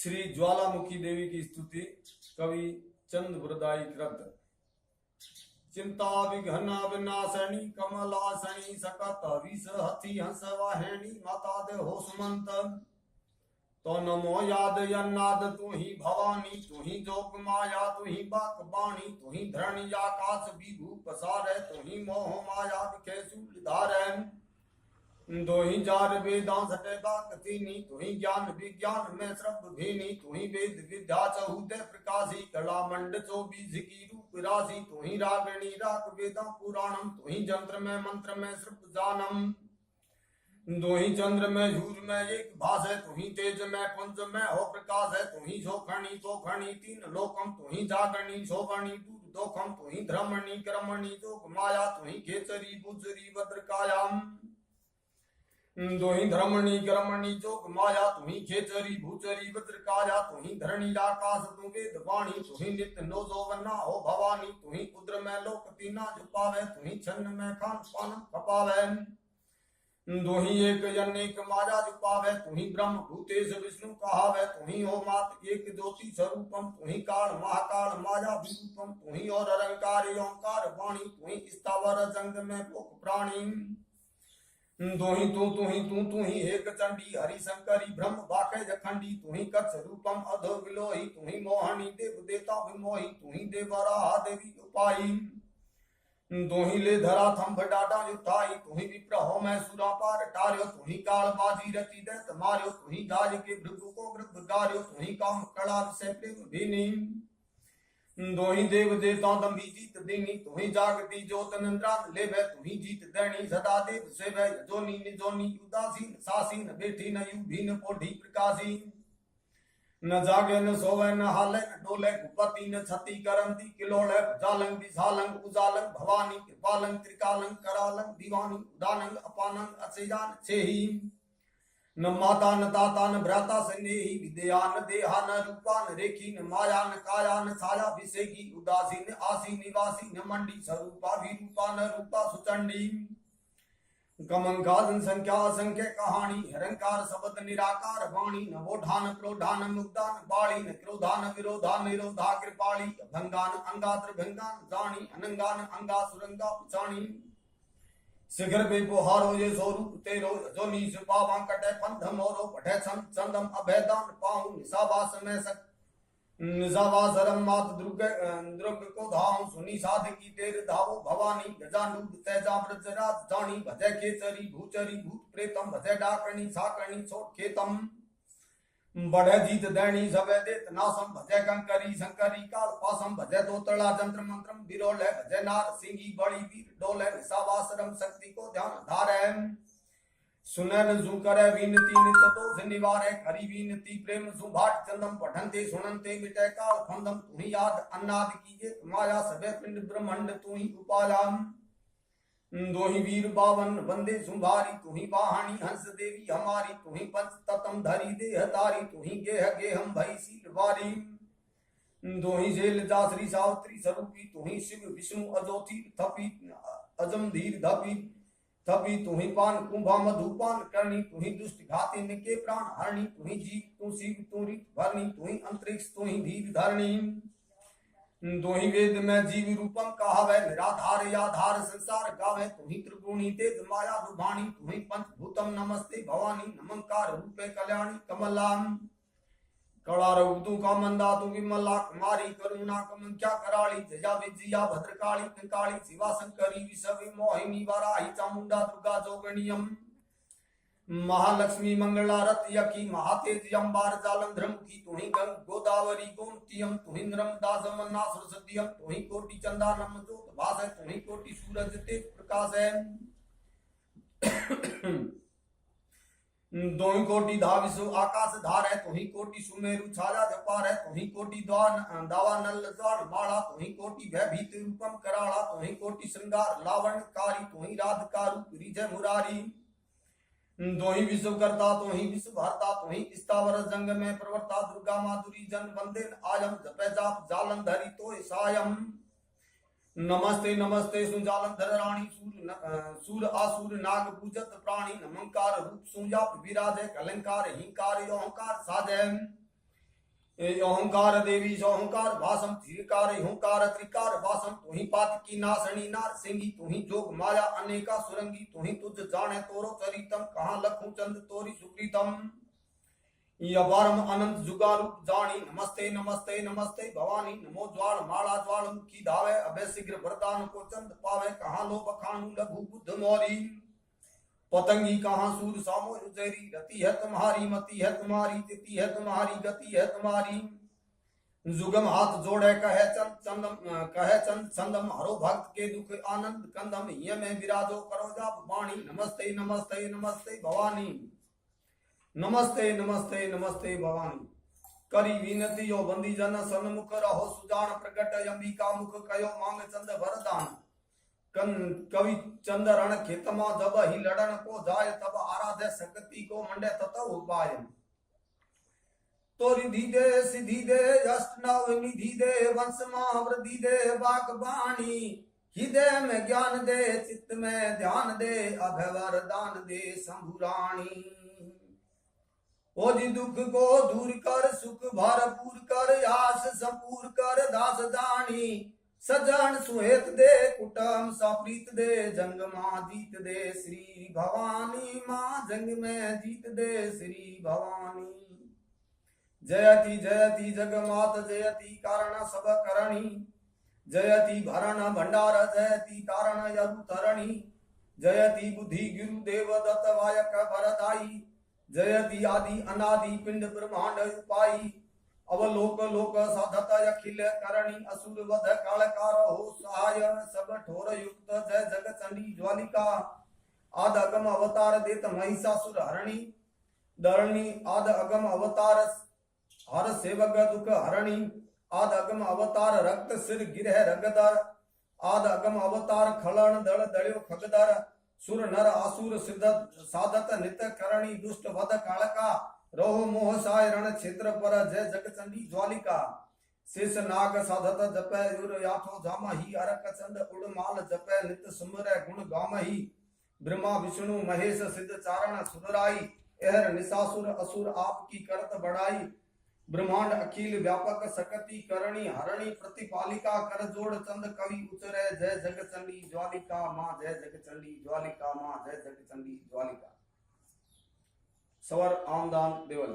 श्री ज्वालामुखी देवी की स्तुति कवि चंद बरदाई कृत। चिंता विघ्न विनाशनी कमलासनी सकत विष हथि हंस वाहिनी माता दे हो सुमंत। तो नमो याद यन्नाद तू ही भवानी तू ही जोग माया तू ही बाक बाणी तू ही धरणी आकाश विभू पसारे तू ही मोह माया विखे शूल धारे। दो ही जार वेदां सटे बाक तीनी तू ही ज्ञान विज्ञान में श्रभ भीनी तू ही वेद विद्या चहुते प्रकाशी कला मंड 24 की रूप राशि तू ही रागिणी राग वेदां पुराणम तू ही जंत्र में मंत्र में श्रभ जानम। दो ही चंद्र में झूर में एक भास है तू ही तेज में पुंज में हो प्रकाश है तू ही शोखणी तो खणी तीन लोकम तू ही जागरणी शोभणी दूर दोखम तू ही धर्मणी क्रमणी जोग माया तू ही खेचरी बुजरी भद्रकायाम। दो ही धर्मणी क्रमणी जोग माया तू ही खेचरी भूचरी भद्रकाया तू ही धरणी आकाश तू वेद वाणी तू ही नित्य नोजो वन्ना हो भवानी तू ही उद्र में लोक तीना जुपावे तू ही छन्न में खान पान खपावे। दो ही एक अनेक माया जुपावे तू ही ब्रह्म भूतेश विष्णु कहावे तू ही हो मात एक ज्योति स्वरूपम तू ही काल महाकाल माया विरूपम तू ही और अरंकार ओंकार वाणी तू ही स्थावर जंग में लोक प्राणी। दो ही तू ही एक चंडी हरि शंकरी ब्रह्म वाके जखंडी तू ही कच्छ रूपम अधो विलोही तू ही मोहनी देव देवता विमोही तू ही देवरा देवी उपाई। दो ही ले धरा थम डाटा उठाई तू ही विप्र हो मैं सुरा पार टार्यो तू ही काल बाजी रति दैत मार्यो तू ही गाज के भृगु को गृह गार्यो तू ही काम कला से प्रेम भीनी। दो ही देव देवता दम्भी जीत देनी तू ही जागती ज्योत नंद्रान लेवे तू ही जीत देनी सदा देव सेवे जोनी निजोनी उदासीन सासीन बैठी न युभी न पोढ़ी प्रकाशी। न जागे न सोवे न हाले न डोले कुपति न छति करंती किलोले जालंग विशालंग उजालंग भवानी कृपालंग त्रिकालंग करालंग दीवानी उदानंग अपानंग असेजान छेही। न माता न ताता न भ्राता स्नेही विद्या न देहा न रूपा न रेखी न माया न काया न छाया विषेकी उदासी न आसी निवासी न मंडी स्वरूपा विरूपा न रूपा सुचंडी। कमंका जनसंख्या असंख्य कहानी हरंकार शब्द निराकार वाणी न वोढान प्रोढान मुग्धान बाणी न क्रोधान विरोधान निरोधा कृपाणी भंगान अंगात्र भंगान जानी अनंगान अंगा सुरंगा पुचाणी। शिखर पे पोहारो ये स्वरूप तेरो जो नीच पावां कटे पंथ मोरो पठे चंदम अभेदान पाऊं निसावास में सक निसावासरम मात द्रुग को धाऊं सुनी साध की तेर धावो भवानी गजानूप तेजा ब्रजराज जानी भजे केसरी भूचरी भूत प्रेतम भजे डाकणी साकणी छोट खेतम। बढ़े जीत दैनी सवे देत नासम भजे कंकरी शंकरी काल पासम भजे दोतला जंत्र मंत्रम बिरोले भजे नार सिंगी बड़ी वीर डोले निसावासरम शक्ति को ध्यान धारे। सुनन जू करे विनती नित दोष निवारे हरि विनती प्रेम सुभाट चंदम पठनते सुननते मिटे काल फंदम तू ही याद अन्नाद कीजे माया सबे पिंड ब्रह्मांड तू ही उपालाम। दो ही वीर बावन बंदे सुंभारी तू ही वाहनी हंस देवी हमारी तू ही पंच ततम धरी देह तारी तू ही गेह गेहम भई सील वारी। दो ही जेल जासरी सावत्री स्वरूपी तू ही शिव विष्णु अजोथी थपी अजम धीर धपी थपी तू ही पान कुंभा मधुपान करनी तू ही दुष्ट घाती निके प्राण हरणी तू ही जीव तू शिव तू रीत भरनी तू ही अंतरिक्ष तू ही धीर धरणी। दो ही वेद में जीव रूपम कहावे निराधार याधार संसार गावे तू ही त्रिगुणी तेज माया दुभाणी तू ही पंचभूतम नमस्ते भवानी नमंकार रूपे कल्याणी कमलाम। कड़ा रूपू का मंदा तू विमला कुमारी करुणा कमंख्या कराली जया विजया भद्रकाली कंकाली शिवा शंकरी विषवि मोहिनी वराही चामुंडा दुर्गा जोगणीयम। महालक्ष्मी मंगला रत यकी महातेज अंबार जालंधरम की तू ही गंग गोदावरी गोमतीयम तू ही नर्मदा जमुना सरस्वतीयम तू ही कोटि चंदा नम ज्योत भास है तू ही कोटि सूरज तेज प्रकाश है। दो ही कोटि धाविसु आकाश धार है तू ही कोटि सुमेरु छाया जपार है तू ही कोटि दावा नल द्वार माला तू ही कोटि भयभीत रूपम कराला तू ही कोटि श्रृंगार लावण्यकारी तू ही राधिका रूप रिजय मुरारी। दो ही विश्वकर्ता तो ही विश्व भरता तो ही स्थावर जंग में प्रवर्ता दुर्गा माधुरी जन वंदे आयम जपे जाप जालंधरी तो सायम। नमस्ते नमस्ते सुजालंधर रानी सूर आसुर नाग पूजत प्राणी नमंकार रूप सुजाप विराजे कलंकार हिंकार ओंकार साजे। ओंकार देवी ओंकार भाषम धीरकार ओंकार त्रिकार भाषम तू ही पात की नासनी नार सिंगी तू ही जोग माया अनेका सुरंगी तू ही तुझ जाने तोरो चरितम कहाँ लखूं चंद तोरी सुप्रीतम यवारम अनंत जुगालु जानी नमस्ते नमस्ते नमस्ते भवानी नमो ज्वाल माला ज्वाल मुखी धावे अभय शीघ्र वरदान को चंद पावे कहाँ लो बखानु लघु बुद्ध मौरी पतंगी कहाँ सूर सामो उजैरी रति है तुम्हारी मति है तुम्हारी तिथि है तुम्हारी गति है तुम्हारी जुगम हाथ जोड़े कहे चंद चंदम हरो भक्त के दुख आनंद कंदम ये में विराजो करो जाप वाणी नमस्ते नमस्ते नमस्ते भवानी नमस्ते नमस्ते नमस्ते भवानी करी विनती यो बंदी जन सन्मुख रहो सुजान प्रकट अंबिका मुख कयो मांग चंद वरदान कवि चंद्रण खेतमा जब ही लड़न को जाय तब आराध्य शक्ति को मंडे तत उपाय तो रिधि दे सिद्धि दे अष्ट नव निधि दे वंश वृद्धि दे बागबाणी हृदय में ज्ञान दे चित्त में ध्यान दे अभय वरदान दे शंभुराणी ओ जी दुख को दूर कर सुख भरपूर कर आस संपूर कर दास दानी सजन सुहेत दे कुटम सप्रीत दे जंग मां जीत दे श्री भवानी मां जंग में जीत दे श्री भवानी जयति जगमात जयति कारण सब करणी जयति भरण भंडार जयति तारण यरु तरणी जयति बुद्धि गुरु देव दत्त वायक वरदाई जयति आदि अनादि पिंड ब्रह्मांड उपाई अवलोक लोक साधत अखिल करणी असुर वध कालकार हो सहाय सब ठोर युक्त जय जग चंडी ज्वालिका आद अगम अवतार देत महिषासुर हरणी दरणी आद अगम अवतार हर सेवक दुख हरणी आद अगम अवतार रक्त सिर गिरह रगदर आद अगम अवतार खलन दल दड़ियो खगदर सुर नर आसुर सिद्धत साधत नित करणी दुष्ट वध कालका रोह मोह साय रण क्षेत्र पर जय जगचंडी ज्वालिका शेष नाग साधत जपै युर याथो जामा ही अरक चंद उड़माल जपै नित सुमरै गुण गाम ही ब्रह्मा विष्णु महेश सिद्ध चारण सुरराई एहर निसासुर असुर आपकी करत बढ़ाई ब्रह्मांड अखिल व्यापक सकति करणी हरणी प्रतिपालिका कर जोड़ चंद कवि उचरे जय जगचंडी ज्वालिका मां जय जगचंडी ज्वालिका मां जय जगचंडी ज्वालिका सवर आमदान देवल।